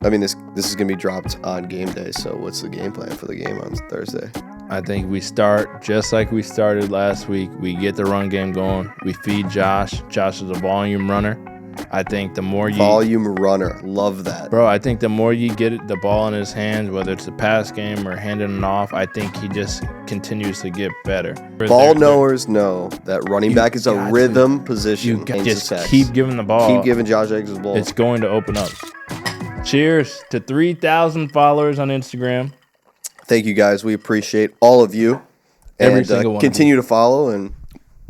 I mean, this is going to be dropped on game day, so what's the game plan for the game on Thursday? I think we start just like we started last week. We get the run game going. We feed Josh. Josh is a volume runner. I think the more you... Volume runner. Love that. Bro, I think the more you get the ball in his hands, whether it's the pass game or handing it off, I think he just continues to get better. Ball knowers know that running back is a rhythm position. You just keep giving the ball. Keep giving Josh Jacobs the ball. It's going to open up. Cheers to 3,000 followers on Instagram. Thank you, guys. We appreciate all of you. Every single one. Continue to follow and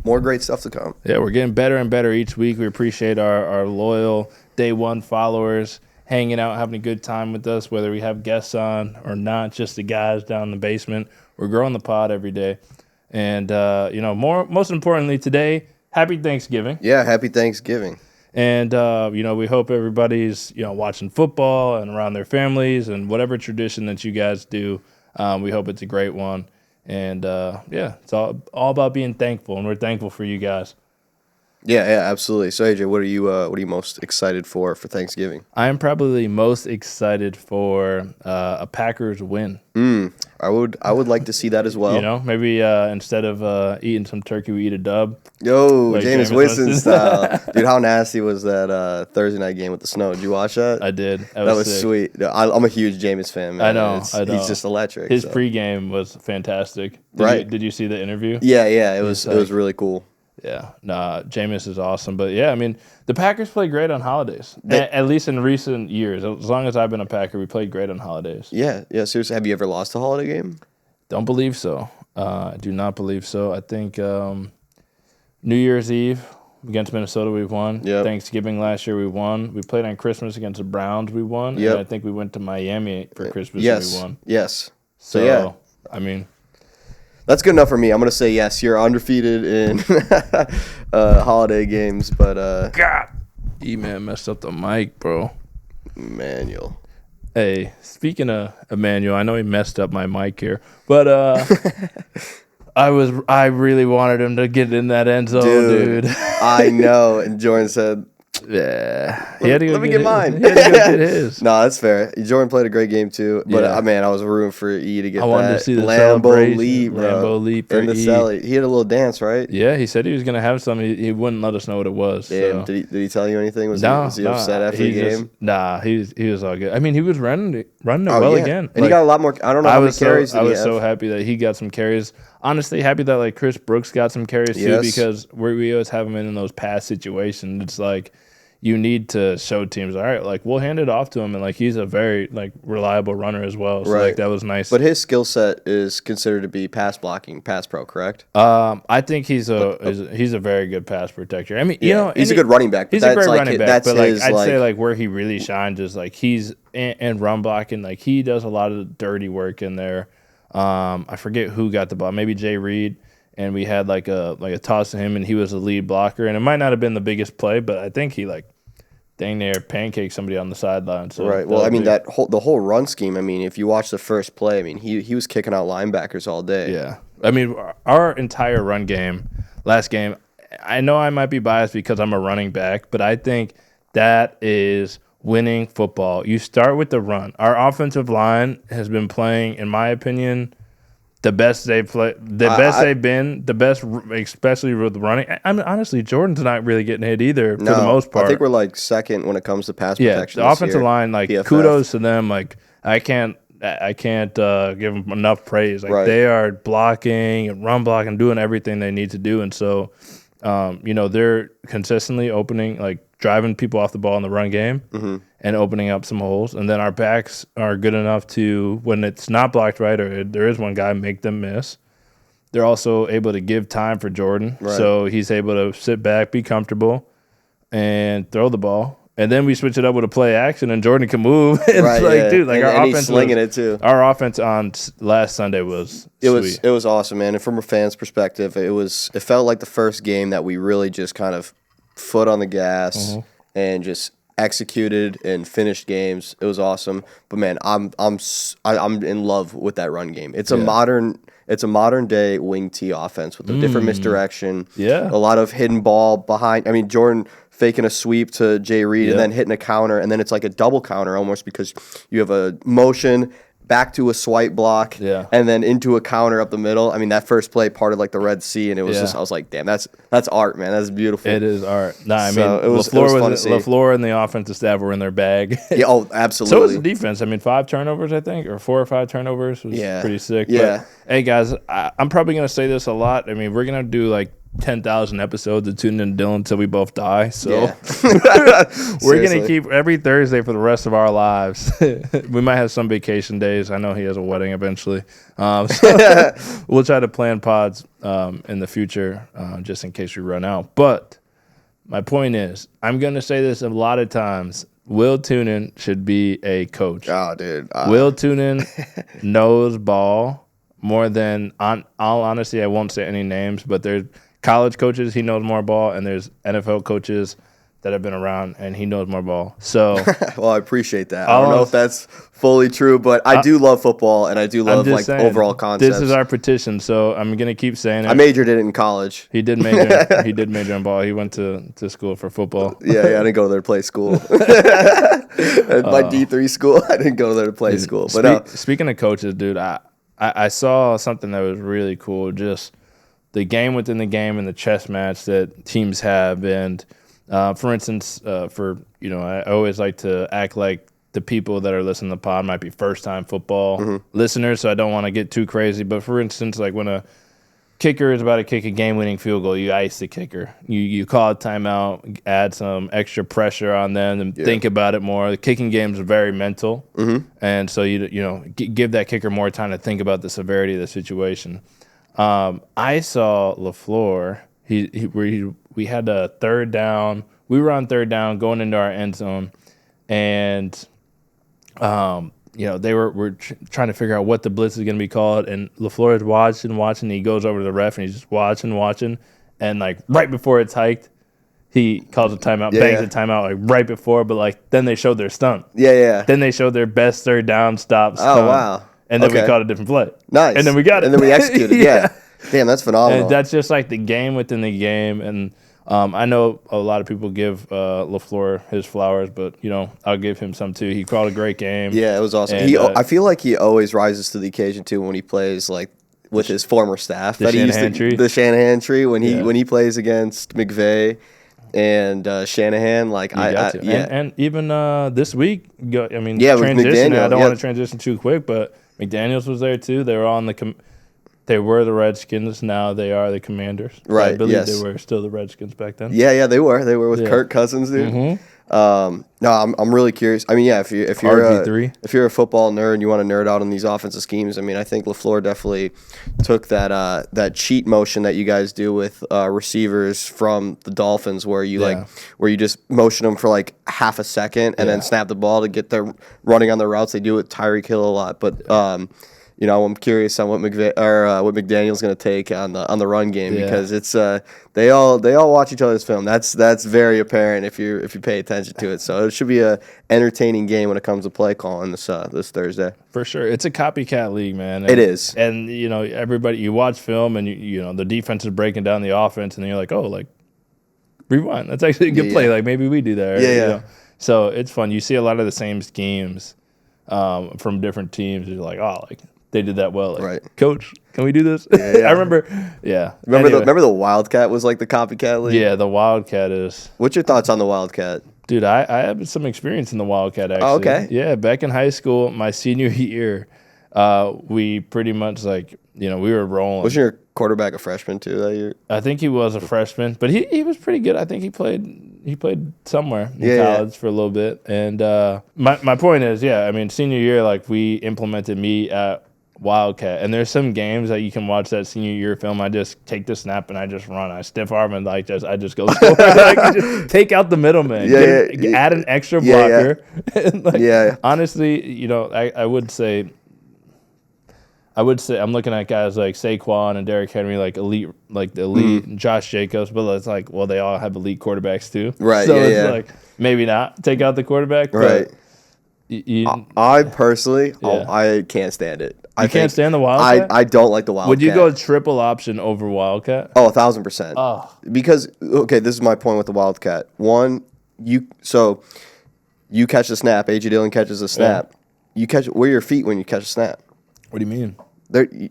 more great stuff to come. Yeah, we're getting better and better each week. We appreciate our loyal day one followers hanging out, having a good time with us, whether we have guests on or not, just the guys down in the basement. We're growing the pod every day. And, most importantly today, happy Thanksgiving. Yeah, happy Thanksgiving. And, we hope everybody's, watching football and around their families and whatever tradition that you guys do. We hope it's a great one. And, it's all about being thankful, and we're thankful for you guys. Yeah, absolutely. So, AJ, what are you most excited for Thanksgiving? I am probably most excited for a Packers win. I would like to see that as well. Maybe instead of eating some turkey, we eat a dub. Yo, like Jameis Winston style. Dude, how nasty was that Thursday night game with the snow? Did you watch that? I did. That was sweet. I'm a huge Jameis fan, man. I know. He's just electric. His pregame was fantastic. Did you see the interview? Yeah. It was really cool. Yeah, Jameis is awesome. But, yeah, I mean, the Packers play great on holidays, at least in recent years. As long as I've been a Packer, we played great on holidays. Yeah, seriously. Have you ever lost a holiday game? Don't believe so. I do not believe so. I think New Year's Eve against Minnesota, we won. Yep. Thanksgiving last year, we won. We played on Christmas against the Browns, we won. Yep. And I think we went to Miami for Christmas and we won. Yes. So, yeah. I mean... That's good enough for me. I'm going to say yes. You're undefeated in holiday games, but... God! E-Man messed up the mic, bro. Emmanuel. Hey, speaking of Emmanuel, I know he messed up my mic here, but I really wanted him to get in that end zone, dude. I know. And Jordan said... Yeah, let me get mine. He had to go get his. No, that's fair. Jordan played a great game too, but I was rooting for E to get I wanted to see the Lambeau leap, bro. Lambeau leap for in the E. celly. He had a little dance, right? Yeah, he said he was gonna have some. He wouldn't let us know what it was. Damn. So. Did he tell you anything? Was he upset after the game? He was all good. I mean, he was running it well again, and he got a lot more. I don't know how many carries. I was so happy that he got some carries. Honestly, happy that Chris Brooks got some carries too, because we always have him in those pass situations. It's like, you need to show teams, all right, we'll hand it off to him, and he's a very reliable runner as well. So that was nice. But his skill set is considered to be pass blocking, pass pro, correct? I think he's a very good pass protector. I mean, he's a good running back. He's a great running back. But I'd say where he really shines is he's in run blocking. He does a lot of the dirty work in there. I forget who got the ball. Maybe Jay Reed. And we had a toss to him, and he was the lead blocker. And it might not have been the biggest play, but I think he dang near pancaked somebody on the sideline. So right. Well, I mean the whole run scheme. I mean, if you watch the first play, I mean he was kicking out linebackers all day. Yeah. I mean, our entire run game, last game. I know I might be biased because I'm a running back, but I think that is winning football. You start with the run. Our offensive line has been playing, in my opinion, the best they've played, they've been, the best, especially with running. I mean, honestly, Jordan's not really getting hit either for the most part. I think we're second when it comes to pass protection. Yeah, the offensive line, kudos to them. I can't give them enough praise. They are blocking and run blocking, doing everything they need to do, and so, they're consistently opening, driving people off the ball in the run game and opening up some holes. And then our backs are good enough to, when it's not blocked right or there is one guy, make them miss. They're also able to give time for Jordan. Right. So he's able to sit back, be comfortable, and throw the ball. And then we switch it up with a play action, and Jordan can move. It's dude, our offense slinging it too. Our offense on last Sunday was sweet. It was awesome, man. And from a fan's perspective, it felt like the first game that we really just kind of foot on the gas and just executed and finished games. It was awesome. But man, I'm in love with that run game. It's a modern day wing T offense with a different misdirection. Yeah. A lot of hidden ball behind. I mean, Jordan faking a sweep to Jay Reed and then hitting a counter, and then it's like a double counter almost because you have a motion back to a swipe block and then into a counter up the middle. I mean, that first play parted like the Red Sea, and it was just, I was like, damn, that's art, man. That's beautiful. It is art. Nah, I mean, LaFleur and the offensive staff were in their bag. Absolutely. So was the defense. I mean, 5 turnovers, I think, or 4 or 5 turnovers was pretty sick. Yeah. But, hey, guys, I'm probably going to say this a lot. I mean, we're going to do like 10,000 episodes of Toonen and Dillon until we both die. So we're going to keep every Thursday for the rest of our lives. We might have some vacation days. I know he has a wedding eventually. So we'll try to plan pods in the future just in case we run out. But my point is, I'm going to say this a lot of times. Will Toonen should be a coach. Oh, dude. Will Toonen knows ball more than, all honesty, I won't say any names, but there's college coaches, he knows more ball, and there's NFL coaches that have been around, and he knows more ball. So, well, I appreciate that. I don't know if that's fully true, but I do love football, and I do love like overall concepts. This is our petition, so I'm gonna keep saying it. I majored in it in college. He did major. He did major in ball. He went to school for football. Yeah, I didn't go there to play school. My D3 school, I didn't go there to play school. But speaking of coaches, dude, I saw something that was really cool. Just the game within the game and the chess match that teams have. And for instance, I always like to act like the people that are listening to the pod might be first-time football listeners, so I don't want to get too crazy. But for instance, like when a kicker is about to kick a game-winning field goal, you ice the kicker. You call a timeout, add some extra pressure on them, and think about it more. The kicking game is very mental, and so give that kicker more time to think about the severity of the situation. I saw LaFleur. We had a third down. We were on third down going into our end zone, and they were trying to figure out what the blitz is going to be called. And LaFleur is watching. He goes over to the ref and he's just watching, and like right before it's hiked, he calls a timeout, bangs a timeout like right before. But like then they showed their stunt. Then they showed their best third down stop stunt. Oh wow. And then we called a different play. Nice. And then we got it. And then we executed. Damn, that's phenomenal. And that's just like the game within the game. And I know a lot of people give LaFleur his flowers, but, I'll give him some too. He called a great game. Yeah, it was awesome. And, I feel like he always rises to the occasion too when he plays like with his former staff. The Shanahan tree when he plays against McVay and Shanahan. Like and even this week, transition. McDaniel, I don't want to transition too quick, but McDaniels was there too. They were on they were the Redskins. Now they are the Commanders. Right. I believe they were still the Redskins back then. Yeah, they were. They were with Kirk Cousins, dude. No, I'm really curious. I mean, if you're a football nerd and you want to nerd out on these offensive schemes, I mean, I think LaFleur definitely took that cheat motion that you guys do with receivers from the Dolphins, where you just motion them for like half a second and then snap the ball to get them running on the routes. They do it with Tyreek Hill a lot, but I'm curious on what McDaniel's going to take on the run game because it's they all watch each other's film. That's very apparent if you pay attention to it. So it should be a entertaining game when it comes to play calling this Thursday. For sure, it's a copycat league, man. It is, and everybody you watch film and the defense is breaking down the offense, and then you're like, oh, like rewind. That's actually a good play. Like maybe we do that. So it's fun. You see a lot of the same schemes from different teams. You're like, oh, like. They did that well. Like, Coach, can we do this? I remember. Yeah. Remember the Wildcat was like the copycat league? Yeah, the Wildcat is. What's your thoughts on the Wildcat? Dude, I have some experience in the Wildcat, actually. Oh, okay. Yeah, back in high school, my senior year, we pretty much we were rolling. Wasn't your quarterback a freshman too that year? I think he was a freshman, but he was pretty good. I think he played somewhere in college for a little bit. And my point is, senior year, we implemented me at Wildcat, and there's some games that you can watch that senior year film. I just take the snap and I just run. I stiff arm and I just go score. Just take out the middleman. Add an extra blocker. Honestly, I would say I'm looking at guys like Saquon and Derrick Henry, elite, the elite Josh Jacobs, but it's they all have elite quarterbacks too. Right. So it's maybe not take out the quarterback. Right. I personally, Yeah. I can't stand it. I can't stand the Wildcat? I don't like the Wildcat. Would you go triple option over Wildcat? Oh, 1,000%. Oh. Because, okay, this is my point with the Wildcat. One, you catch the snap. A.J. Dillon catches a snap. You catch, where are your feet when you catch a snap? What do you mean?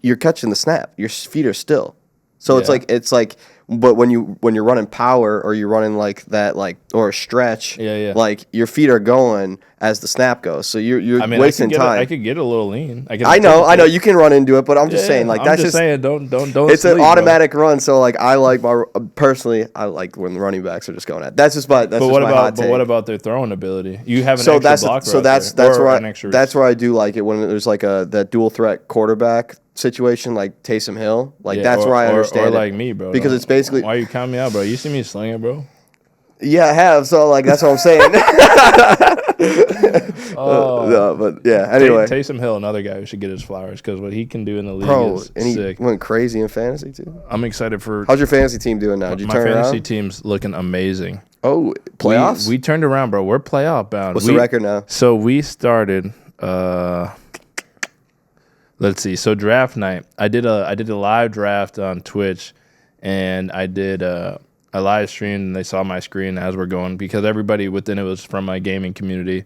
You're catching the snap. Your feet are still. So it's like, but when you're running power or you're running like that, like, or a stretch, like your feet are going as the snap goes. So you're wasting time. I could get a little lean. I know you can run into it, but I'm just saying, like, that's just saying, don't. It's an automatic run. So like, I like personally, I like when the running backs are just going at. That's just my hot take. But what about their throwing ability? You have an so extra that's blocker. So that's where I do like it when there's like that dual threat quarterback situation, like Taysom Hill. Like that's where I understand or like me, bro. Because it's basically, why you count me out, bro? You see me slinging, bro. Yeah, I have. So like that's what I'm saying. No, but yeah. Anyway, Taysom Hill, another guy who should get his flowers because what he can do in the league is sick. He went crazy in fantasy too. I'm excited for. How's your fantasy team doing now? Did you turn around? My fantasy team's looking amazing. Oh, playoffs? We turned around, bro. We're playoff bound. What's the record now? So we started. Let's see. So draft night, I did a live draft on Twitch, and I did a live stream, and they saw my screen as we're going because everybody within it was from my gaming community,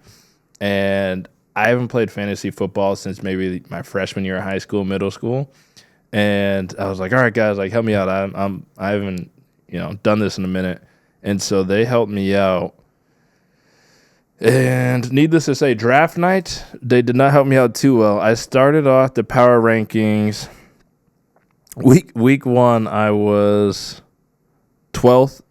and I haven't played fantasy football since maybe my freshman year of high school, middle school, and I was like, all right, guys, like help me out. I haven't done this in a minute, and so they helped me out. And needless to say, draft night, they did not help me out too well. I started off the power rankings. Week one, I was 12th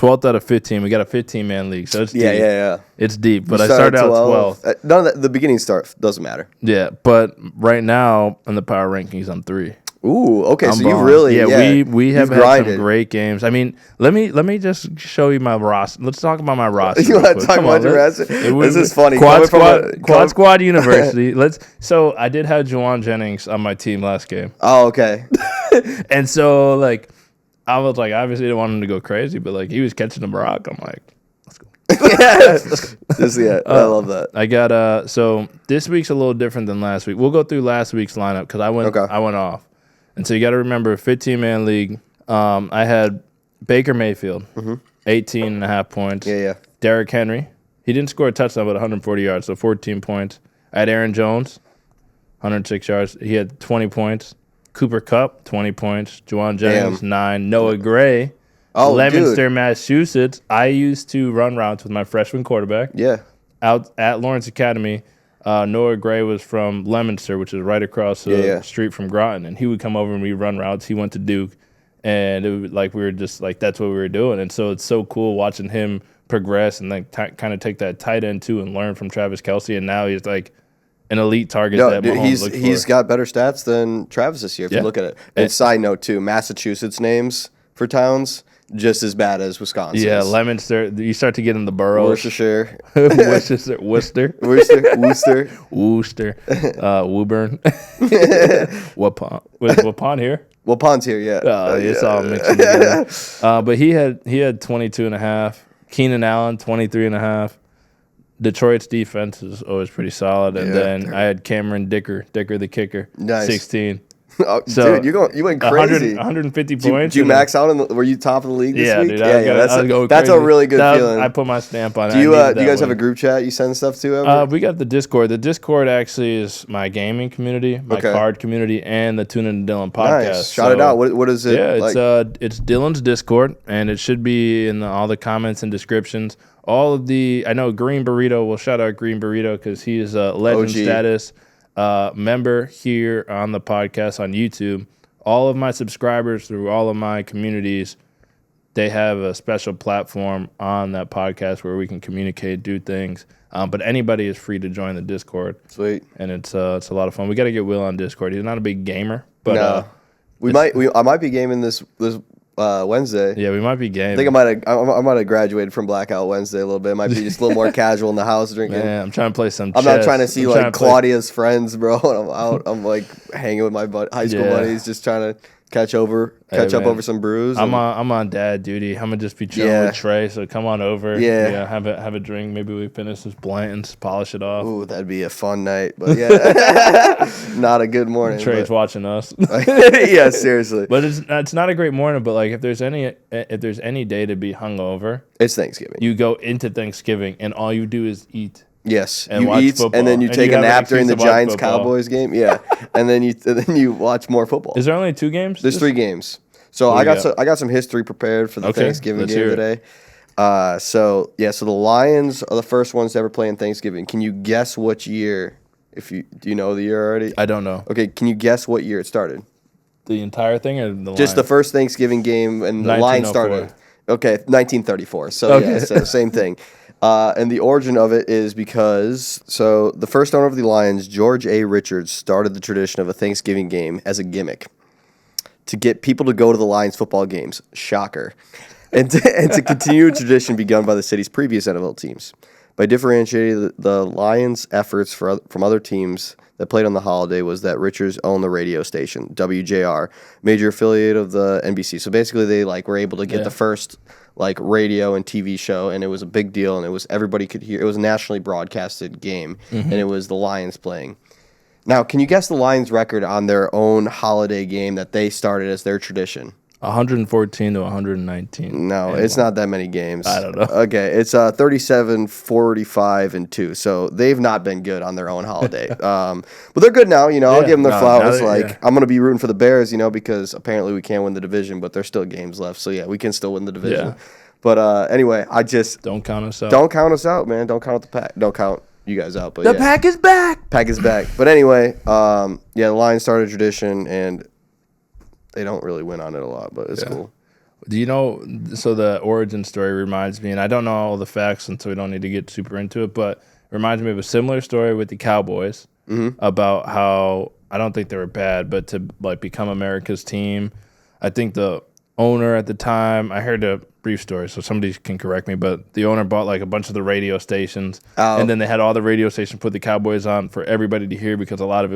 out of 15. We got a 15-man league, so it's deep. Yeah. It's deep, but I started out 12th. None of the beginning start doesn't matter. Yeah, but right now in the power rankings, I'm 3. Ooh, okay. I'm so you really, we have had some great games. I mean, let me just show you my roster. Let's talk about my roster. You want to talk about your roster? This is funny. Quad Squad University. So I did have Juwan Jennings on my team last game. Oh, okay. And so like I was like, obviously didn't want him to go crazy, but like he was catching the rock. I'm like, let's go. I love that. I got so this week's a little different than last week. We'll go through last week's lineup because I went off. And so you got to remember, 15-man league, I had Baker Mayfield, 18.5 points. Yeah. Derrick Henry. He didn't score a touchdown, but 140 yards, so 14 points. I had Aaron Jones, 106 yards. He had 20 points. Cooper Kupp, 20 points. Juwan Jennings, 9. Noah Gray, Leominster, Massachusetts. I used to run routes with my freshman quarterback. Yeah. Out at Lawrence Academy. Noah Gray was from Leominster, which is right across the street from Groton, and he would come over and we'd run routes. He went to Duke, and it was like we were just like that's what we were doing. And so it's so cool watching him progress and like kind of take that tight end too and learn from Travis Kelce. And now he's like an elite target. He's got better stats than Travis this year. If you look at it. And side note too, Massachusetts names for towns. Just as bad as Wisconsin. Yeah, Leominster. You start to get in the boroughs. Worcestershire. Worcester. Woburn. Waupun here? Waupun's here, yeah. It's all mixed together. But he had 22.5. Keenan Allen, 23.5. Detroit's defense is always pretty solid. And then I had Cameron Dicker the kicker, 16. Oh, so, dude, you went crazy. 150 points. Did you max out? Were you top of the league this week? Dude, that's a really good feeling. I put my stamp on it. Do you guys have a group chat you send stuff to ever? We got the Discord. The Discord actually is my gaming community, my card community, and the Toonen and Dillon podcast. Nice. Shout it out. What is it? Yeah, it's Dillon's Discord, and it should be in all the comments and descriptions. All of I know Green Burrito. We'll shout out Green Burrito because he is a legend status member here on the podcast on YouTube. All of my subscribers through all of my communities, they have a special platform on that podcast where we can communicate, do things. But anybody is free to join the Discord. Sweet. And it's a lot of fun. We got to get Will on Discord. He's not a big gamer, but I might be gaming this Wednesday. Yeah, we might be gaming. I think I might have graduated from Blackout Wednesday a little bit. It might be just a little more casual in the house drinking. Man, I'm trying to play some I'm chess. not trying to see like Claudia's friends, bro. And I'm out. I'm like hanging with my high school buddies, just trying to catch up over some brews. I'm on dad duty. I'm gonna just be chilling with Trey. So come on over. Yeah. Have a drink. Maybe we finish this blunt and polish it off. Ooh, that'd be a fun night. But yeah, not a good morning. Trey's watching us. Yeah, seriously. But it's not a great morning. But like if there's any day to be hungover, it's Thanksgiving. You go into Thanksgiving and all you do is eat. Yes, and you eat, football. And then you take a nap during the Giants-Cowboys game. Yeah, and then you watch more football. Is there only 2 games? There's 3 games. So I got some history prepared for the Thanksgiving game today. So the Lions are the first ones to ever play in Thanksgiving. Can you guess which year? Do you know the year already? I don't know. Okay, can you guess what year it started? The entire thing, or the just the first Thanksgiving game, and the Lions started. Okay, 1934. So so same thing. And the origin of it is because the first owner of the Lions, George A. Richards, started the tradition of a Thanksgiving game as a gimmick to get people to go to the Lions football games. Shocker. And to continue a tradition begun by the city's previous NFL teams. By differentiating the Lions' efforts from other teams that played on the holiday was that Richards owned the radio station, WJR, major affiliate of the NBC. So basically they were able to get the first radio and TV show, and it was a big deal, and it was everybody could hear. It was a nationally broadcasted game, and it was the Lions playing. Now, can you guess the Lions' record on their own holiday game that they started as their tradition? 114 to 119. No, it's not that many games. I don't know. Okay, it's 37, 45, and 2. So they've not been good on their own holiday. But they're good now. I'll give them their flowers. I'm going to be rooting for the Bears, because apparently we can't win the division, but there's still games left. So, we can still win the division. Yeah. But anyway, I just... Don't count us out. Don't count us out, man. Don't count the pack. Don't count you guys out. But the pack is back. Pack is back. But anyway, the Lions started a tradition, and... they don't really win on it a lot, but it's cool. Do you know, so the origin story reminds me, and I don't know all the facts, and so we don't need to get super into it, but it reminds me of a similar story with the Cowboys about how, I don't think they were bad, but to become America's team. I think the owner at the time, I heard a brief story, so somebody can correct me, but the owner bought a bunch of the radio stations, and then they had all the radio stations put the Cowboys on for everybody to hear because a lot of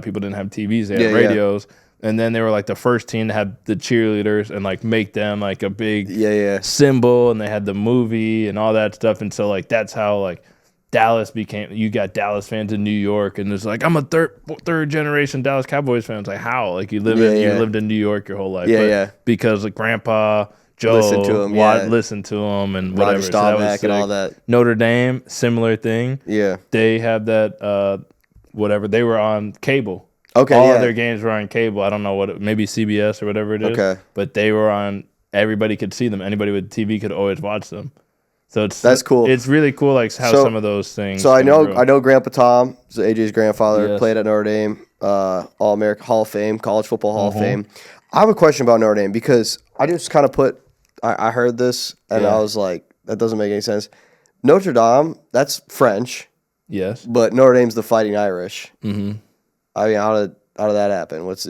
people didn't have TVs, they had radios. Yeah. And then they were the first team to have the cheerleaders and make them a big symbol, and they had the movie and all that stuff. And so that's how Dallas became. You got Dallas fans in New York, and it's I'm a third generation Dallas Cowboys fan. It's how you lived in New York your whole life. Because Grandpa Joe listened to him and whatever. Roger Staubach and all that. Notre Dame, similar thing. Yeah, they have that whatever. They were on cable. Okay, all of their games were on cable. I don't know maybe CBS or whatever it is. Okay. But they were on, everybody could see them. Anybody with TV could always watch them. So that's cool. It's really cool how some of those things. So I know Grandpa Tom, so AJ's grandfather, played at Notre Dame, All-American Hall of Fame, College Football Hall of Fame. I have a question about Notre Dame because I just kind of I heard this and I was like, that doesn't make any sense. Notre Dame, that's French. Yes. But Notre Dame's the Fighting Irish. Mm-hmm. I mean, how did that happen? What's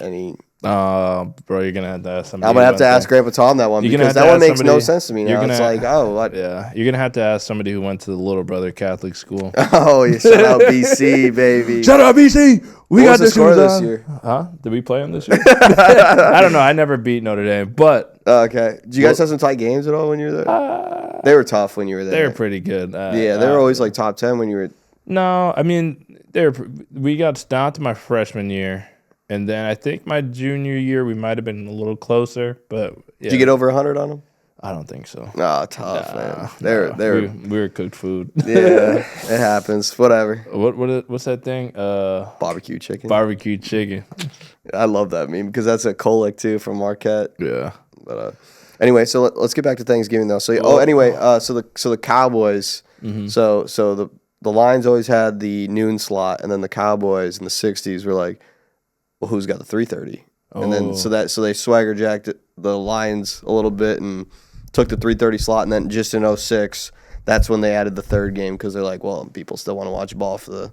any? Bro, you're gonna have to ask somebody. I'm gonna have to ask Grandpa Tom that one because that one makes no sense to me now. It's what? Yeah, you're gonna have to ask somebody who went to the Little Brother Catholic school. Oh, you shout out BC, baby! Shout out BC! We got the score this year. Huh? Did we play them this year? I don't know. I never beat Notre Dame, but okay. Did you guys have some tight games at all when you were there? They were tough when you were there. They were pretty good. They were always top 10 when you were. No, I mean. We got down to my freshman year, and then I think my junior year we might have been a little closer. But did you get over 100 on them? I don't think so. No, tough, man. We were cooked food. Yeah, it happens. Whatever. What's that thing? Barbecue chicken. Barbecue chicken. I love that meme because that's a Kolick too from Marquette. Yeah. But anyway, so let's get back to Thanksgiving though. So so the Cowboys. Mm-hmm. So the Lions always had the noon slot, and then the Cowboys in the 60s were like, well, who's got the 3:30? And then so they swagger jacked the Lions a little bit and took the 3:30 slot, and then just in 06, that's when they added the third game because they're like, well, people still want to watch ball for the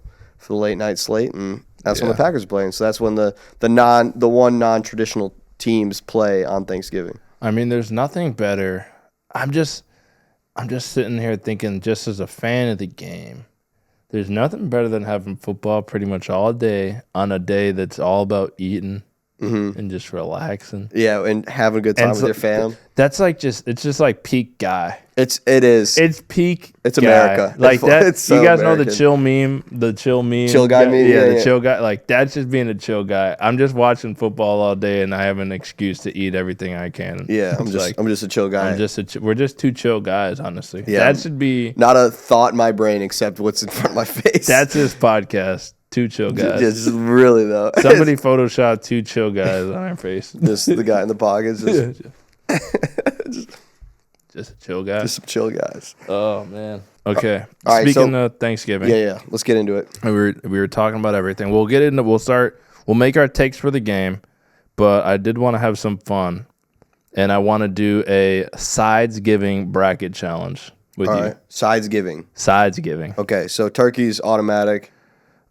late night slate, and that's when the Packers are playing. So that's when the one non-traditional teams play on Thanksgiving. I mean, there's nothing better. I'm just sitting here thinking, just as a fan of the game, there's nothing better than having football pretty much all day on a day that's all about eating and just relaxing. Yeah, and having a good time with your fam. That's like it's just like peak guy. It is. It's peak. It's guy. America. Like that. It's so you guys American. know the chill meme, chill guy meme. Yeah, the chill guy. Like that's just being a chill guy. I'm just watching football all day, and I have an excuse to eat everything I can. Yeah, I'm just a chill guy. We're just two chill guys, honestly. Yeah, that should be not a thought in my brain except what's in front of my face. That's his podcast. Two chill guys. Just really though. Somebody photoshopped two chill guys on our face. Just the guy in the pockets. Just a chill guy. Just some chill guys. Oh man. Okay. All right, Speaking of Thanksgiving. Yeah. Let's get into it. We were talking about everything. We'll get into. We'll make our takes for the game, but I did want to have some fun, and I want to do a sides giving bracket challenge with you. All right. Sides giving. Sides giving. Okay. So turkey's automatic.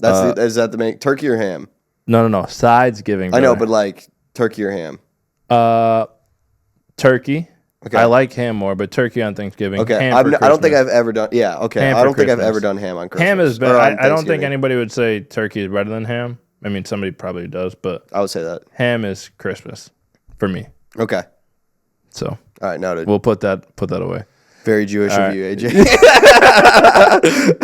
Is that the main turkey or ham? No. Sides giving. Brother. I know, but like turkey or ham. Turkey. Okay. I like ham more, but turkey on Thanksgiving. Okay. Ham I don't think I've ever done. Yeah. Okay. I don't think I've ever done ham on Christmas. Ham is better. I don't think anybody would say turkey is better than ham. I mean, somebody probably does, but I would say that ham is Christmas for me. Okay. So. All right. Noted. We'll put that away. Very Jewish of you, AJ.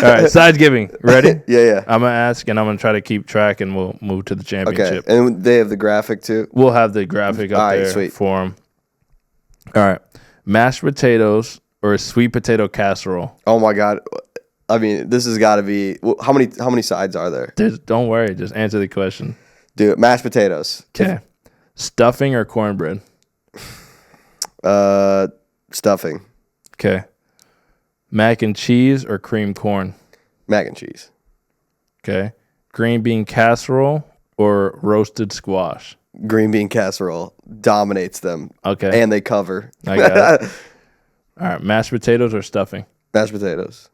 All right, sides giving. Ready? Yeah. I'm going to ask, and I'm going to try to keep track, and we'll move to the championship. Okay, and they have the graphic, too? We'll have the graphic up there for them. All right, mashed potatoes or sweet potato casserole? Oh, my God. I mean, this has got to be – how many sides are there? Don't worry. Just answer the question. Dude, mashed potatoes. Okay. Stuffing or cornbread? Stuffing. Okay. Mac and cheese or cream corn? Mac and cheese. Okay. Green bean casserole or roasted squash? Green bean casserole dominates them. Okay. And they cover. I got it. All right. Mashed potatoes or stuffing? Mashed potatoes.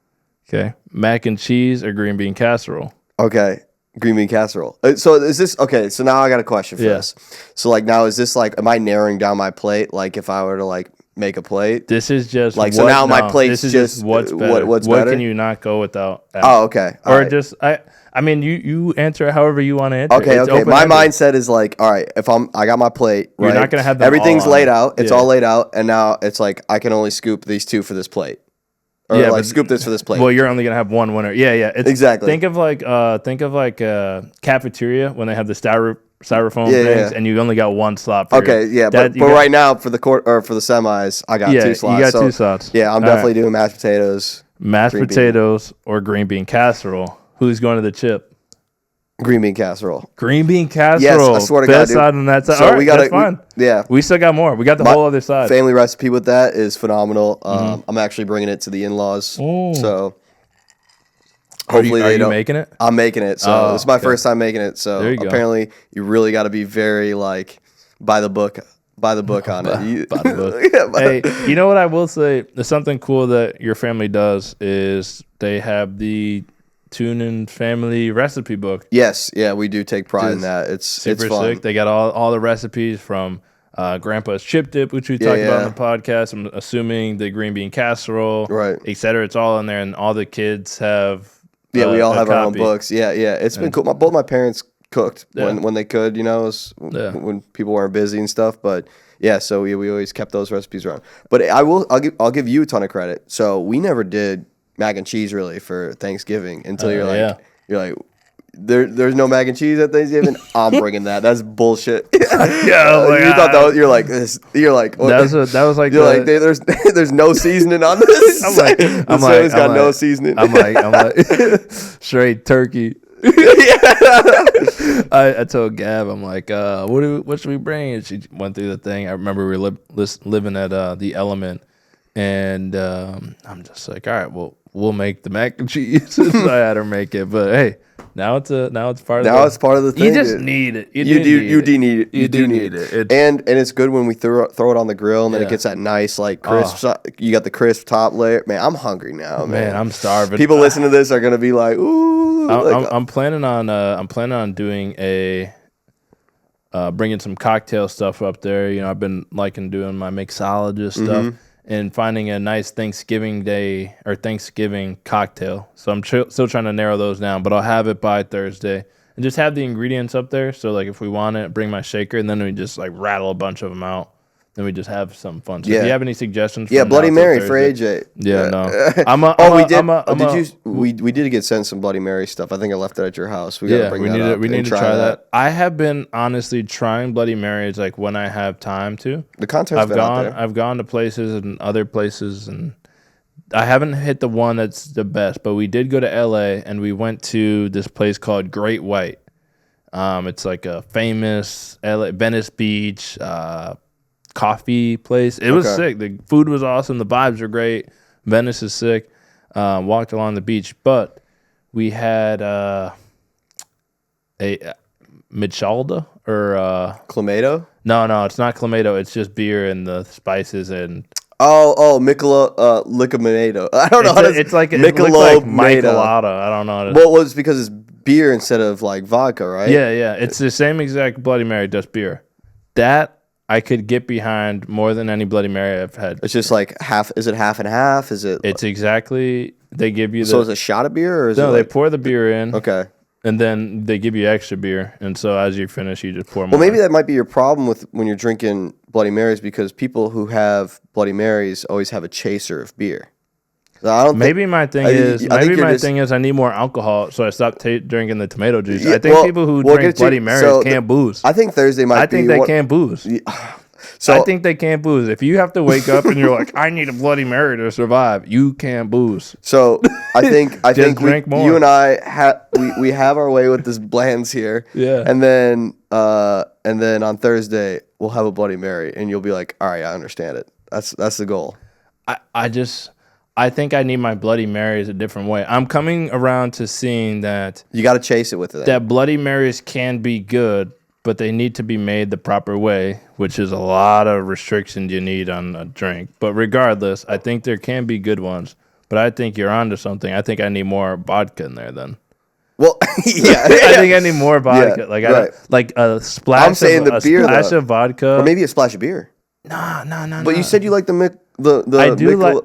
Okay. Mac and cheese or green bean casserole? Okay. Green bean casserole. So is this okay? So now I got a question for this. So like now is this like am I narrowing down my plate? Like if I were to like make a plate. This is just like so now my plate's just what's better. What's what better? Can you not go without? Oh, okay. All right. Just I mean you answer it however you want to answer. Okay, okay. My mindset is like, all right, if I got my plate, right? You're not gonna have them everything's laid out. It's all laid out, and now it's like I can only scoop these two for this plate. Or like scoop this for this plate. Well, you're only gonna have one winner. Yeah. Exactly. Think of like cafeteria when they have the styrofoam things, and you only got one slot. For but right now for the court or for the semis, I got 2 slots. You got 2 slots. Yeah, I'm definitely doing mashed potatoes. Mashed potatoes or green bean casserole. Who's going to the chip? Green bean casserole. Green bean casserole. Yes, I swear to God, dude. Side on that side. So all right, we got that's fine. We still got more. We got the whole other side. Family recipe with that is phenomenal. I'm actually bringing it to the in-laws. So hopefully are you making it? I'm making it. So this is my first time making it. So apparently you really got to be very like by the book on it. By the book. Hey, you know what I will say? There's something cool that your family does is they have the Toonen family recipe book. Yes, yeah, we do take pride in that. It's super fun. sick. They got all the recipes from Grandpa's chip dip, which we talked about on the podcast. I'm assuming the green bean casserole, right, etc. It's all in there, and all the kids have. Yeah, we all have our own books. Yeah. It's been cool. Both my parents cooked when they could, when people weren't busy and stuff. But yeah, so we always kept those recipes around. But I'll give you a ton of credit. So we never did mac and cheese really for Thanksgiving until you're like there's no mac and cheese at Thanksgiving. I'm bringing that. That's bullshit. You thought that was, you're like this. You're like that was like you're like there's no seasoning on this. I'm like it's got no seasoning. I'm like straight turkey. I told Gab, I'm like, what should we bring? And she went through the thing. I remember we were living at the Element, and I'm just like, all right, well, we'll make the mac and cheese. So I had her make it, but hey, now it's part of it's part of the thing. You just need it. You do need it. You do need it. And it's good when we throw it on the grill, and then it gets that nice like crisp. You got the crisp top layer. Man, I'm hungry now. Man, I'm starving. People listening to this are gonna be like, ooh. I'm planning on doing bringing some cocktail stuff up there. I've been liking doing my mixologist stuff and finding a nice Thanksgiving Day or Thanksgiving cocktail. So I'm still trying to narrow those down, but I'll have it by Thursday. and just have the ingredients up there. So like if we want it, bring my shaker, and then we just like rattle a bunch of them out. Then we just have some fun. So if you have any suggestions, Bloody Mary for AJ. Yeah, no. We did get sent some Bloody Mary stuff. I think I left it at your house. We gotta bring that up. We need to try that. I have been honestly trying Bloody Marys like when I have time to. The content's been out there. I've gone to places and other places, and I haven't hit the one that's the best. But we did go to LA, and we went to this place called Great White. It's like a famous LA Venice Beach. Coffee place. It was sick. The food was awesome. The vibes are great. Venice is sick. Walked along the beach, but we had a Michelada or Clamato. No, it's not Clamato. It's just beer and the spices and. Licomanado. I don't know. It's like Michelada. I don't know. Well, it was because it's beer instead of like vodka, right? Yeah. It's the same exact Bloody Mary, just beer. That I could get behind more than any Bloody Mary I've had. It's just like half. Is it half and half? Is it? It's exactly. They give you. So is it a shot of beer, or is no? They pour the beer in. Okay. And then they give you extra beer, and so as you finish, you just pour more. Well, maybe that might be your problem with when you're drinking Bloody Marys, because people who have Bloody Marys always have a chaser of beer. Maybe my thing is I need more alcohol, so I stopped drinking the tomato juice. I think people who drink Bloody Marys can't booze. I think Thursday might be. I think they can't booze. So I think they can't booze. If you have to wake up and you're like, I need a Bloody Mary to survive, you can't booze. So I think drink more. You and I we have our way with this blends here. Yeah. And then on Thursday we'll have a Bloody Mary, and you'll be like, all right, I understand it. That's the goal. I think I need my Bloody Marys a different way. I'm coming around to seeing that you got to chase it with it. That Bloody Marys can be good, but they need to be made the proper way, which is a lot of restrictions you need on a drink. But regardless, I think there can be good ones. But I think you're onto something. I think I need more vodka in there then. Well, yeah. I think I need more vodka. Yeah, like a splash. I'm saying the beer, splash of vodka, or maybe a splash of beer. No. But you said you like the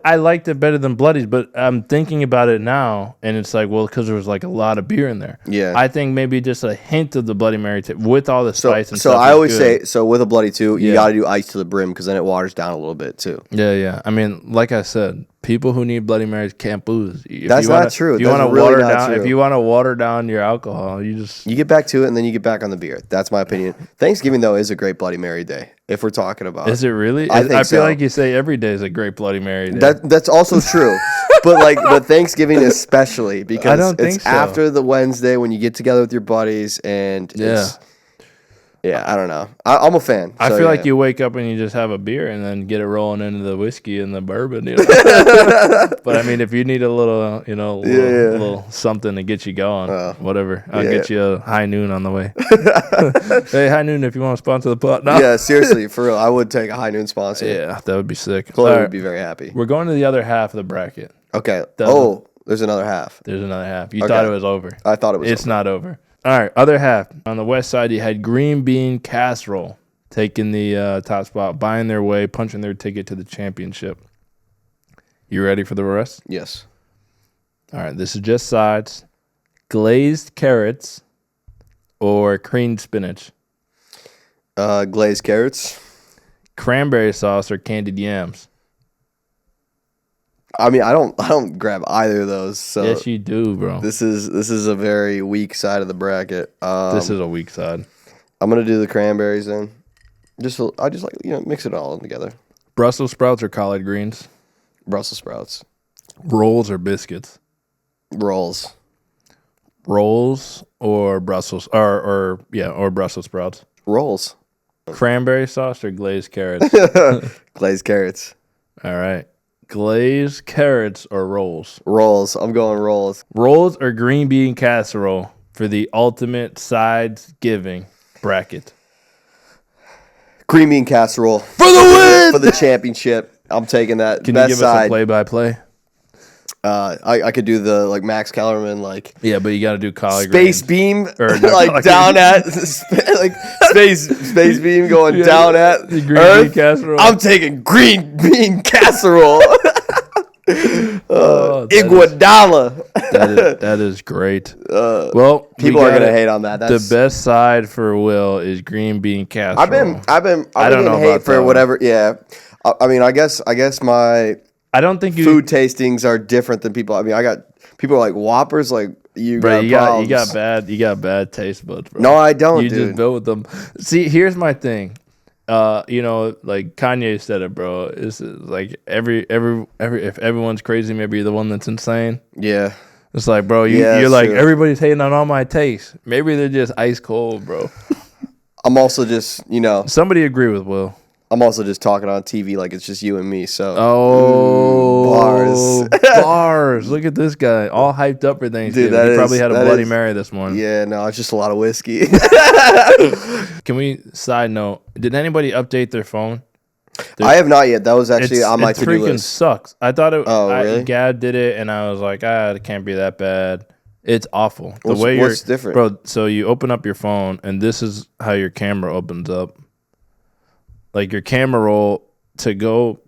I liked it better than Bloodies, but I'm thinking about it now, and it's like, well, because there was like a lot of beer in there. Yeah. I think maybe just a hint of the Bloody Mary with all the spice and stuff. So I always say, with a Bloody too, you got to do ice to the brim, because then it waters down a little bit too. Yeah. I mean, like I said, people who need Bloody Marys can't booze. That's not true. If you want to water down your alcohol, you get back to it, and then you get back on the beer. That's my opinion. Thanksgiving though is a great Bloody Mary day, if we're talking about. Is it really? I feel like you say every day is a great Bloody Mary day. That's also true. but Thanksgiving especially, because it's after the Wednesday when you get together with your buddies, and I don't know. I'm a fan. I feel like you wake up and you just have a beer and then get it rolling into the whiskey and the bourbon. But I mean, if you need a little, little something to get you going, whatever, I'll get you a High Noon on the way. Hey, High Noon, if you want to sponsor the pot. No. Yeah, seriously, for real, I would take a High Noon sponsor. Yeah, that would be sick. Chloe would be very happy. We're going to the other half of the bracket. Okay. There's another half. There's another half. You thought it was over. I thought it was. It's not over. All right, other half. On the west side, you had green bean casserole taking the top spot, buying their way, punching their ticket to the championship. You ready for the rest? Yes. All right, this is just sides. Glazed carrots or creamed spinach? Glazed carrots. Cranberry sauce or candied yams? I mean, I don't grab either of those. So yes, you do, bro. This is a very weak side of the bracket. This is a weak side. I'm gonna do the cranberries then. I just like mix it all in together. Brussels sprouts or collard greens? Brussels sprouts. Rolls or biscuits? Rolls. Rolls or Brussels or Brussels sprouts? Rolls. Cranberry sauce or glazed carrots? Glazed carrots. All right. Glazed carrots or rolls? Rolls. I'm going rolls. Rolls or green bean casserole for the ultimate sides giving bracket? Green bean casserole for the win, for the championship. I'm taking that. Can you give us a play-by-play? I could do the Max Kellerman Yeah, but you got to do collard space greens. Beam or down at space beam going down at the green bean casserole. I'm taking green bean casserole. Iguodala. That is great. Well, people are gonna hate on that. The best side for Will is green bean casserole. I've been getting hate for whatever. Yeah, I mean, I guess my I don't think food tastings are different than people. I mean, I got people are like Whoppers, like you got bad taste buds, bro. No, I don't. You just built with them. See, here's my thing. Like Kanye said it, bro. It's like every if everyone's crazy, maybe you're the one that's insane. Yeah. It's like, bro, you're like, everybody's hating on all my tastes. Maybe they're just ice cold, bro. I'm also just, somebody agree with Will. I'm also just talking on TV like it's just you and me. So bars. Look at this guy, all hyped up for Thanksgiving. Dude, he probably had a Bloody Mary this morning. Yeah, no, it's just a lot of whiskey. Can we side note? Did anybody update their phone? I have not yet. That was actually on my to-do list. It freaking sucks. I thought it. Really? Gad did it, and I was like, it can't be that bad. It's awful. What's different, bro? So you open up your phone, and this is how your camera opens up. Like your camera roll to go,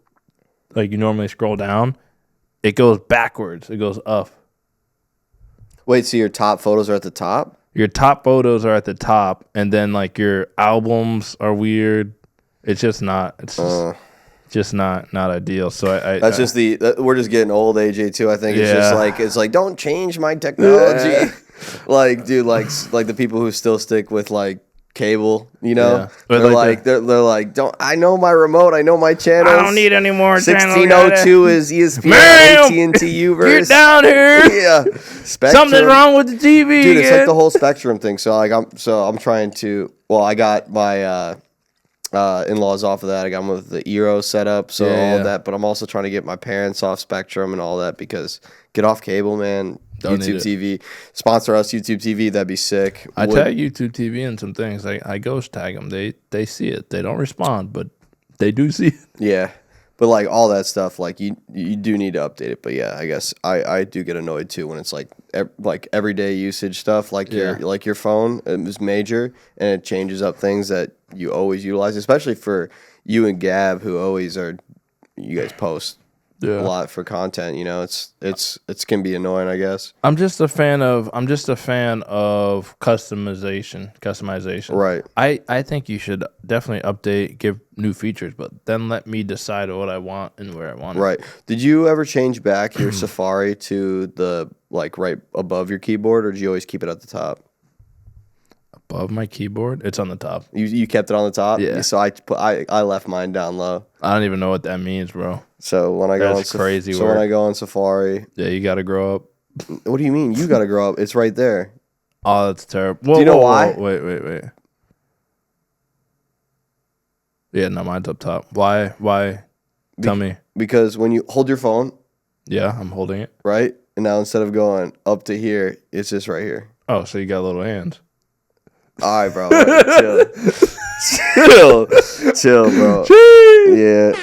like you normally scroll down, it goes backwards. It goes up. Wait, so your top photos are at the top? Your top photos are at the top, and then like your albums are weird. It's just not. It's just not ideal. So that's just we're just getting old, AJ too. I think it's like don't change my technology. Yeah. Like, dude, like the people who still stick with like cable, they're like, don't. I know my remote. I know my channels. I don't need any more. 1602 is ESPN, AT&T Uverse. Get down here. Yeah, Spectrum. Something's wrong with the TV. Dude, it's like the whole Spectrum thing. So like I'm trying to. Well, I got my in-laws off of that. I got them with the Eero set up, so all of that. But I'm also trying to get my parents off Spectrum and all that because get off cable, man. YouTube TV. Sponsor us, YouTube TV. That'd be sick. I tag YouTube TV and some things. I ghost tag them. They see it. They don't respond, but they do see it. Yeah. But like all that stuff, like you do need to update it. But yeah, I guess I do get annoyed too when it's like everyday usage stuff, like your phone is major and it changes up things that you always utilize, especially for you and Gab, who always you guys post a lot for content. It's can be annoying, I guess. I'm just a fan of customization. Right. I think you should definitely update, give new features, but then let me decide what I want and where I want it. Right. Did you ever change back your Safari to the like right above your keyboard, or did you always keep it at the top? Above my keyboard, it's on the top. You kept it on the top. Yeah. So I left mine down low. I don't even know what that means, bro. So when I go on Safari, yeah, you got to grow up. What do you mean? You got to grow up. It's right there. Oh, that's terrible. Do you know why? Wait. Yeah, no, mine's up top. Why? Tell me. Because when you hold your phone. Yeah, I'm holding it. Right? And now instead of going up to here, it's just right here. Oh, so you got little hands. All right, bro. Chill, bro. Yeah.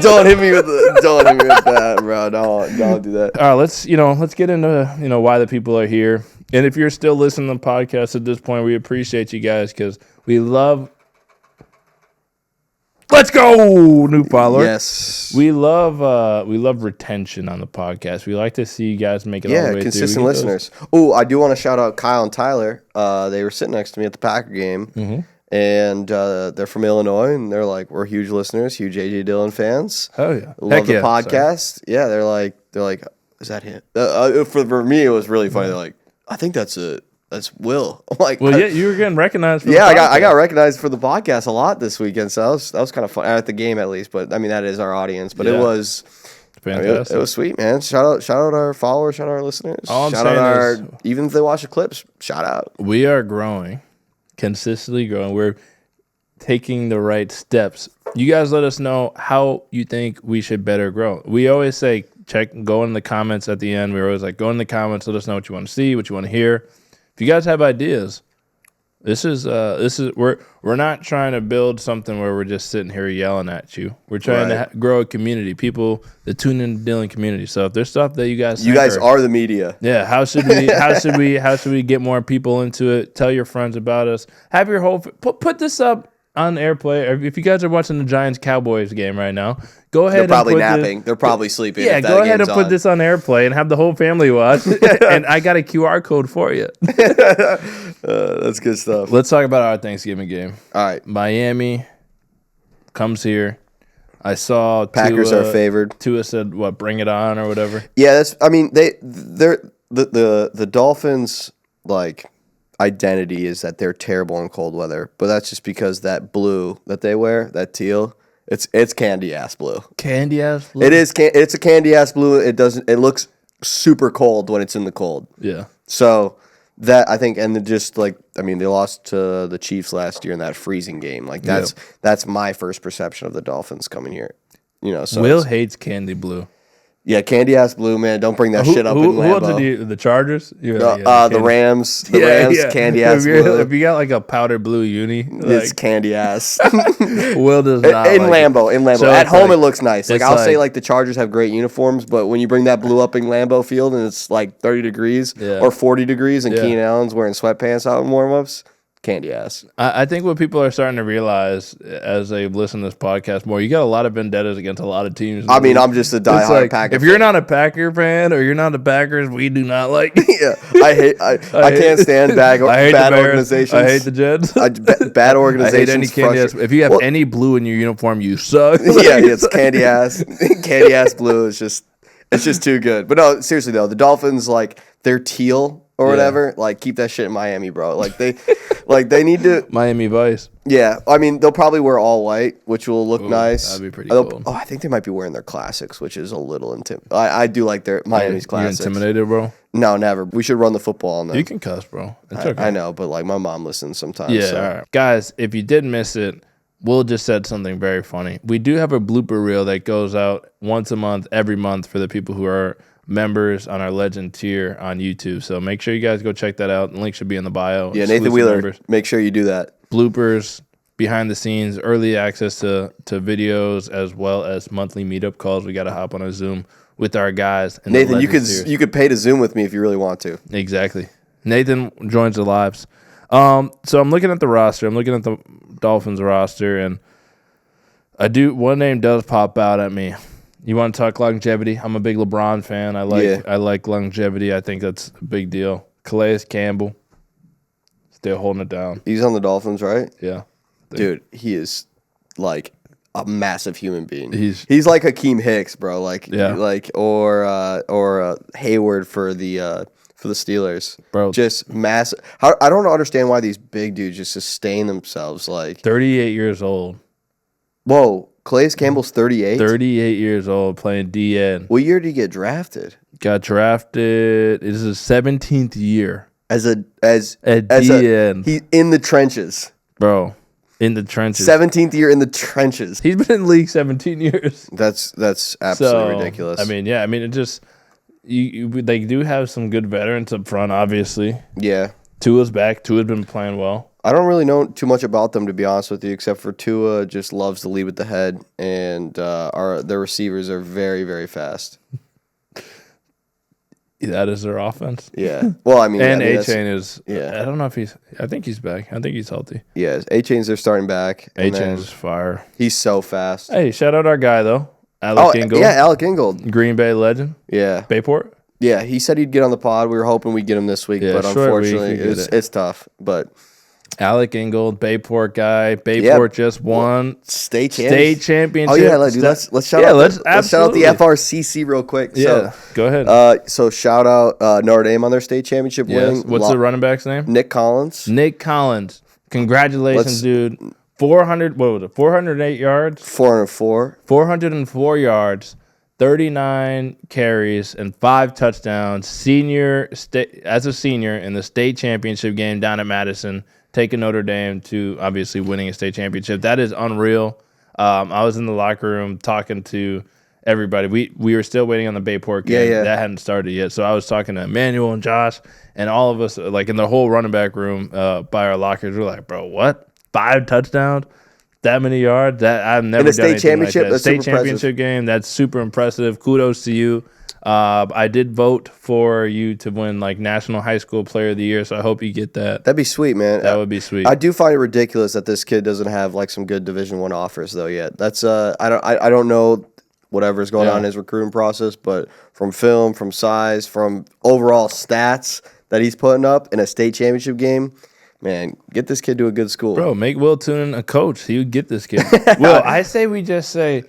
Don't hit me with that, bro. Don't do that. All right, let's get into why the people are here. And if you're still listening to the podcast at this point, we appreciate you guys because we love. Let's go, new follower. Yes, we love retention on the podcast. We like to see you guys make it all the way through. Consistent listeners. Oh, I do want to shout out Kyle and Tyler. They were sitting next to me at the Packer game. Mm-hmm. And they're from Illinois, and they're like, we're huge listeners, huge AJ Dillon fans. Oh yeah, love the podcast. Sorry. Yeah, they're like, is that him? For me, it was really funny. They're like, I think that's Will. I'm like, well, yeah, you were getting recognized. For I got recognized for the podcast a lot this weekend, so that was kind of fun at the game at least. But I mean, that is our audience. But it was fantastic. It was sweet, man. Shout out our followers, shout out our listeners, shout out even if they watch the clips, shout out. We are growing. Consistently growing. We're taking the right steps. You guys let us know how you think we should better grow. We always say go in the comments at the end. We're always like, go in the comments, let us know what you want to see, what you want to hear. If you guys have ideas, this is we're not trying to build something where we're just sitting here yelling at you. We're trying to grow a community, people, the Toonen and Dillon community. So if there's stuff that you guys are the media. Yeah, how should we get more people into it? Tell your friends about us. Have your whole put this up on AirPlay, if you guys are watching the Giants-Cowboys game right now, go ahead. They're probably napping. They're probably sleeping. Yeah, go ahead and put this on AirPlay and have the whole family watch. And I got a QR code for you. That's good stuff. Let's talk about our Thanksgiving game. All right. Miami comes here. I saw Packers are favored. Tua said, "What? Bring it on," or whatever. Yeah, that's. I mean, the Dolphins identity is that they're terrible in cold weather, but that's just because that blue that they wear, that teal, it's candy ass blue. Candy ass blue. It is. It's a candy ass blue. It doesn't. It looks super cold when it's in the cold. Yeah. So that I think, and they lost to the Chiefs last year in that freezing game. That's my first perception of the Dolphins coming here. So Will hates candy blue. Yeah, candy ass blue, man. Don't bring that shit up in Lambeau. Who else the Chargers? The Rams. The Rams, candy ass blue. If you got like a powder blue uni, it's candy ass. Will does not. In Lambeau. So at home, it looks nice. I'll say the Chargers have great uniforms, but when you bring that blue up in Lambeau Field and it's 30 degrees or 40 degrees and Keenan Allen's wearing sweatpants out in warm-ups, candy ass. I think what people are starting to realize as they listen to this podcast more, you got a lot of vendettas against a lot of teams. I mean, I'm just a diehard Packer fan. If you're not a Packer fan or you're not the Packers, we do not like. Yeah, I can't stand bad organizations. I hate the Jets. Bad organizations. I hate any candy ass. If you have any blue in your uniform, you suck. Yeah, it's candy ass. Candy ass blue is just too good. But no, seriously though, the Dolphins they're teal or whatever. Keep that shit in Miami, bro. They need to Miami Vice. Yeah, I mean they'll probably wear all white, which will look nice. That'd be pretty cool. I think they might be wearing their classics, which is a little intimidating. I do like their Miami's classics. You intimidated, bro? No, never. We should run the football on them. You can cuss, bro. It's okay. I know, but my mom listens sometimes. Yeah, so. all right. Guys, if you did miss it, Will just said something very funny. We do have a blooper reel that goes out once a month, every month for the people who are members on our Legend tier on YouTube. So make sure you guys go check that out. The link should be in the bio. Yeah, Nathan Wheeler, make sure you do that. Bloopers, behind the scenes, early access to videos, as well as monthly meetup calls. We got to hop on a Zoom with our guys. Nathan, you could pay to Zoom with me if you really want to. Exactly. Nathan joins the lives. So I'm looking at the roster. I'm looking at the Dolphins roster, and one name does pop out at me. You want to talk longevity? I'm a big LeBron fan. I like longevity. I think that's a big deal. Calais Campbell, still holding it down. He's on the Dolphins, right? Yeah. Dude, he is a massive human being. He's like Hakeem Hicks, bro. Or Hayward for the Steelers, bro. Just massive. I don't understand why these big dudes just sustain themselves 38 years old. Whoa, Calais Campbell's 38. 38 years old, playing DN. What year did he get drafted? Got drafted. It is his 17th year as a DN. He's in the trenches, bro. In the trenches. 17th year in the trenches. He's been in the league 17 years. That's absolutely ridiculous. I mean, yeah. I mean, it just. They do have some good veterans up front, obviously. Yeah. Tua's back. Tua's been playing well. I don't really know too much about them, to be honest with you, except for Tua just loves to lead with the head, and their receivers are very, very fast. That is their offense. Yeah. Well, I mean, A-Chain is. Yeah. I don't know if he's. I think he's back. I think he's healthy. Yeah. A-Chain's their starting back. A-Chain's fire. He's so fast. Hey, shout out our guy though. Alec Ingold. Yeah, Alec Ingold. Green Bay legend. Yeah. Bayport? Yeah, he said he'd get on the pod. We were hoping we'd get him this week, but unfortunately, it's tough. Alec Ingold, Bayport guy. Bayport just won state championship. Oh yeah, let's shout out. Let's shout out the FRCC real quick. Yeah, go ahead. So shout out Notre Dame on their state championship win. What's the running back's name? Nick Collins. Congratulations, dude. 408 yards. 404. 404 yards. 39 carries and 5 touchdowns. As a senior in the state championship game down at Madison, taking Notre Dame to obviously winning a state championship. That is unreal. I was in the locker room talking to everybody. We were still waiting on the Bayport game. Yeah. That hadn't started yet. So I was talking to Emmanuel and Josh, and all of us, in the whole running back room by our lockers, we're like, bro, what? 5 touchdowns? That many yards? That I've never done anything like that. State championship game. That's super impressive. Kudos to you. I did vote for you to win like National High School Player of the Year, so I hope you get that. That'd be sweet, man. That would be sweet. I do find it ridiculous that this kid doesn't have like some good Division I offers though yet. That's I don't know whatever's going on in his recruiting process, but from film, from size, from overall stats that he's putting up in a state championship game, man, get this kid to a good school. Bro, make Will Toonen a coach. He would get this kid. Will, I say we just say,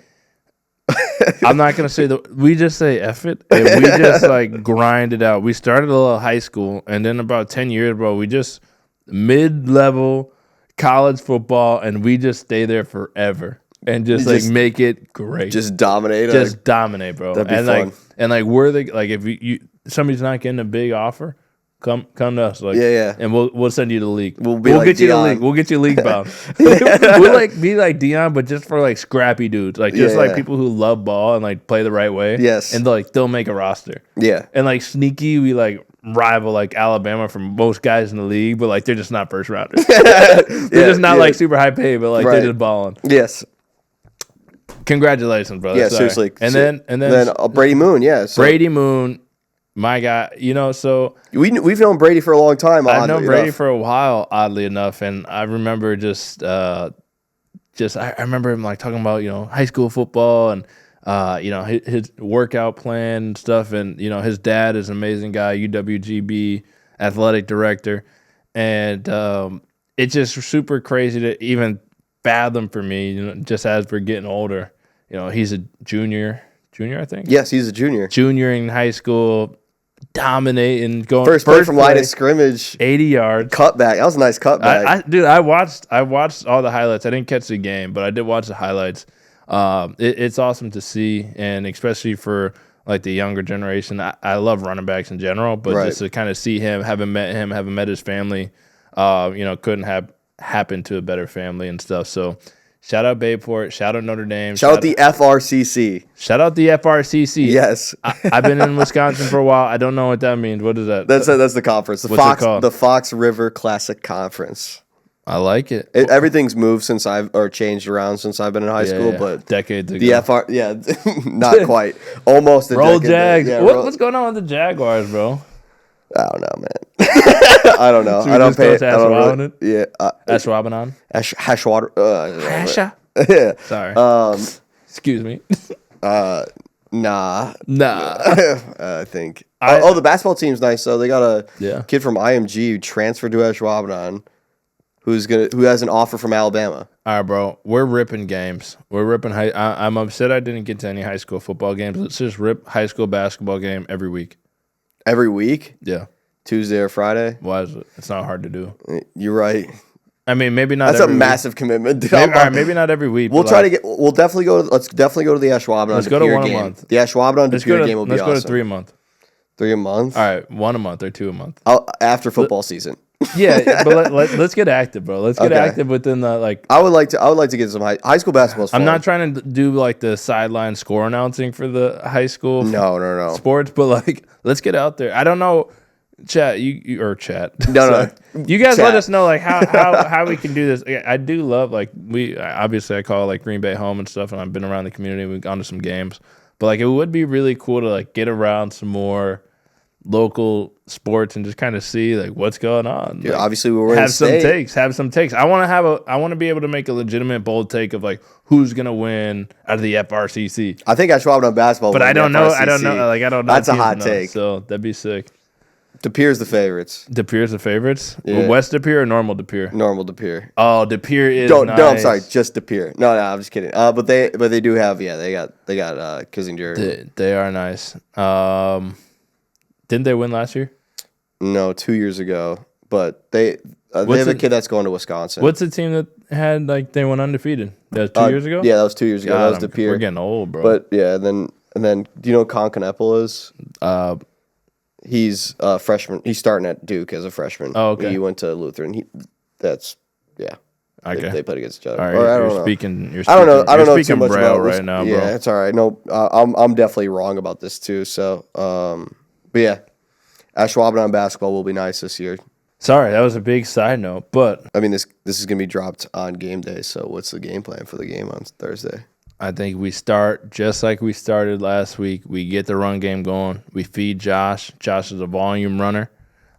I'm not going to say we just say F it, and we just like grind it out. We started a little high school, and then about 10 years, bro, we just mid-level college football, and we just stay there forever. And just like make it great. Just dominate. Just dominate, bro. That'd be and fun. Like we're the like if you somebody's not getting a big offer, come to us. Like and we'll send you the league. We'll like get you the Dion. league. We'll get you league bound. We'll like be like Dion, but just for like scrappy dudes. Like just like people who love ball and like play the right way. Yes. And like they'll make a roster. Yeah. And like sneaky, we like rival like Alabama from most guys in the league, but like they're just not first rounders. They're just not like super high paid, but like they're just balling. Yes. Congratulations, brother. Yeah, seriously. And then Brady Moon, Brady Moon, my guy. You know, so we've known Brady for a long time. I've known Brady for a while, oddly enough, and I remember I remember him like talking about high school football and his workout plan and stuff, and his dad is an amazing guy, UWGB athletic director, and it's just super crazy to even fathom for me, just as we're getting older. He's a junior, I think. Yes, he's a junior. Junior in high school, dominating, going first play from line of scrimmage, 80 yards, cutback. That was a nice cutback. I watched all the highlights. I didn't catch the game, but I did watch the highlights. It's awesome to see, and especially for like the younger generation. I love running backs in general, but just to kind of see him, having met his family, couldn't have happened to a better family and stuff. So shout out Bayport, shout out Notre Dame, shout out the FRCC. Shout out the FRCC. Yes. I've been in Wisconsin for a while. I don't know what that means. What is that? That's the conference. What's it called? The Fox River Classic Conference. I like it. Everything's moved changed around since I've been in high school, but decades ago. The not quite. Almost a Roll decade. Jags. What's going on with the Jaguars, bro? I don't know, man. I don't know. I don't pay attention. Yeah. Ashwaubenon? Hashwater. Hasha? Yeah. Sorry. Excuse me. Nah. I think. The basketball team's nice, though. They got a kid from IMG who transferred to Ashwaubenon who has an offer from Alabama. All right, bro. We're ripping games. We're ripping I'm upset I didn't get to any high school football games. Let's just rip high school basketball game every week. Every week? Yeah. Tuesday or Friday? Why is it? It's not hard to do. You're right. I mean, maybe not. That's a massive commitment. Dude. Maybe not every week. We'll try to get. We'll definitely go. Let's definitely go to the Ashwaubenon. Let's go to one a month. The Ashwaubenon to Pier game will be awesome. Let's go to 3 a month. 3 a month. All right, 1 a month or 2 a month. After football season. Yeah, but let's get active, bro. Let's get active within the like. I would like to get some high school basketball. I'm not trying to do like the sideline score announcing for the high school. No. Sports, but like let's get out there. I don't know. Chat, you or chat. No. You guys let us know like how we can do this. I do love like I call like Green Bay home and stuff, and I've been around the community. We've gone to some games, but like it would be really cool to like get around some more local sports and just kind of see like what's going on. Yeah, like, obviously we were have some takes. I want to be able to make a legitimate bold take of like who's gonna win out of the FRCC. I think Ashwaubenon basketball, but I don't know. Like I don't know. That's a hot take. So that'd be sick. De Pere's the favorites. De Pere's the favorites? Yeah. West De Pere or normal De Pere? Normal De Pere. Oh, De Pere is nice. No, I'm sorry, just De Pere. No, I'm just kidding. But they do have they got Kissinger. They are nice. Didn't they win last year? No, 2 years ago. But they have a kid that's going to Wisconsin. What's the team that had like they went undefeated? That was 2 years ago? Yeah, that was 2 years ago. That was De Pere. We're getting old, bro. But yeah, and then do you know who Con Kneppel is? He's a freshman. He's starting at Duke as a freshman. Oh, okay. He went to Lutheran. Okay. They played against each other. All right, you're speaking. I don't know. I don't know too much Braille about right now, bro. Yeah, it's all right. No, I'm definitely wrong about this too. So, but yeah, Ashwaubenon basketball will be nice this year. Sorry, that was a big side note, but I mean this is gonna be dropped on game day. So what's the game plan for the game on Thursday? I think we start just like we started last week. We get the run game going. We feed Josh. Josh is a volume runner.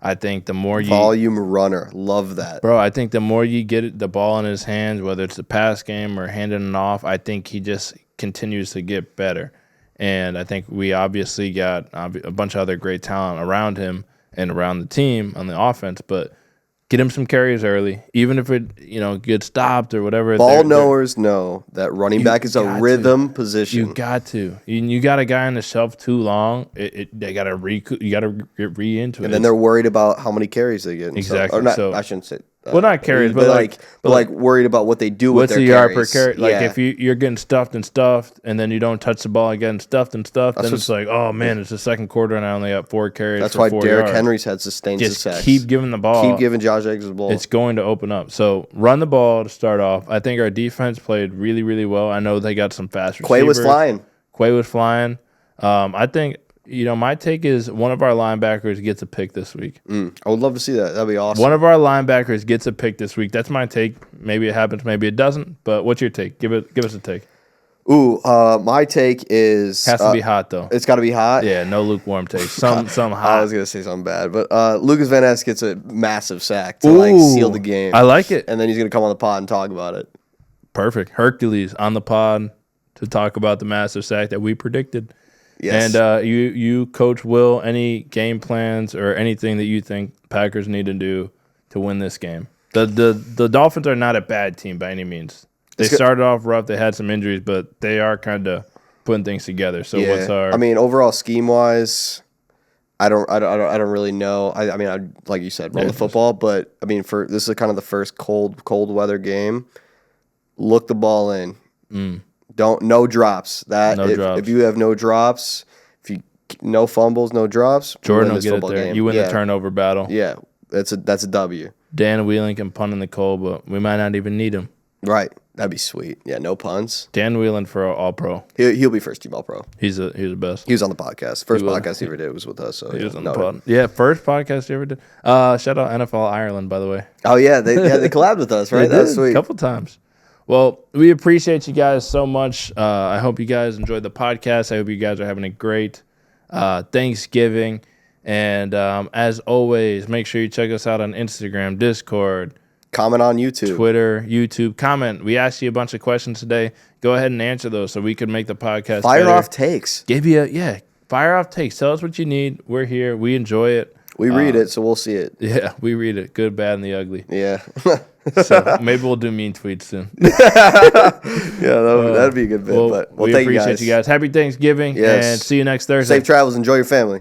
I think the more volume runner, love that, bro. I think the more you get the ball in his hands, whether it's the pass game or handing it off, I think he just continues to get better. And I think we obviously got a bunch of other great talent around him and around the team on the offense, but get him some carries early, even if it gets stopped or whatever. Ball knowers know that running back is a rhythm position. You got to. You got a guy on the shelf too long. They got to you got to get into it. And then they're worried about how many carries they get. Exactly. Or not, I shouldn't say. Well, not carries, but like worried about what they do with their carries. What's the yard per carry? Like if you're getting stuffed, and then you don't touch the ball again, stuffed, then it's like, oh man, it's the second quarter and I only got 4 carries. That's for why 4 Derrick yards. Henry's had sustained Just success. Keep giving the ball. Keep giving Josh Jacobs the ball. It's going to open up. So run the ball to start off. I think our defense played really, really well. I know they got some fast receivers. Quay was flying. I think. My take is one of our linebackers gets a pick this week. I would love to see that. That'd be awesome. One of our linebackers gets a pick this week. That's my take. Maybe it happens, maybe it doesn't. But what's your take? Give us a take. My take is has to be hot though. It's got to be hot. Yeah, no lukewarm take. Some hot. I was gonna say something bad, but Lucas Van Ness gets a massive sack to seal the game. I like it, and then he's gonna come on the pod and talk about it. Perfect. Hercules on the pod to talk about the massive sack that we predicted. Yes. And you, Coach Will, any game plans or anything that you think Packers need to do to win this game? The Dolphins are not a bad team by any means. They started off rough. They had some injuries, but they are kind of putting things together. So what's our? I mean, overall scheme wise, I don't really know. I mean, like you said, run the football, but I mean, this is kind of the first cold weather game. Look the ball in. No drops. If you have no drops, no fumbles, no drops, Jordan will get it there. You win the turnover battle. Yeah, that's a W. Dan Wheeling can punt in the cold, but we might not even need him. Right, that'd be sweet. Yeah, no punts. Dan Wheeling for All Pro. He'll be first team All Pro. He's the best. He was on the podcast. First podcast he ever did was with us. So he was on the pod. Yeah, first podcast he ever did. Shout out NFL Ireland, by the way. Oh yeah, they collabed with us, right? That's sweet. A couple times. Well, we appreciate you guys so much. I hope you guys enjoyed the podcast. I hope you guys are having a great Thanksgiving. And as always, make sure you check us out on Instagram, Discord. Comment on YouTube. Twitter, YouTube. Comment. We asked you a bunch of questions today. Go ahead and answer those so we can make the podcast Fire off takes. Fire off takes. Tell us what you need. We're here. We enjoy it. We read it, so we'll see it. Yeah, we read it. Good, bad, and the ugly. Yeah. So maybe we'll do mean tweets soon. That'd be a good bit. But we appreciate you guys. Happy Thanksgiving, and see you next Thursday. Safe travels. Enjoy your family.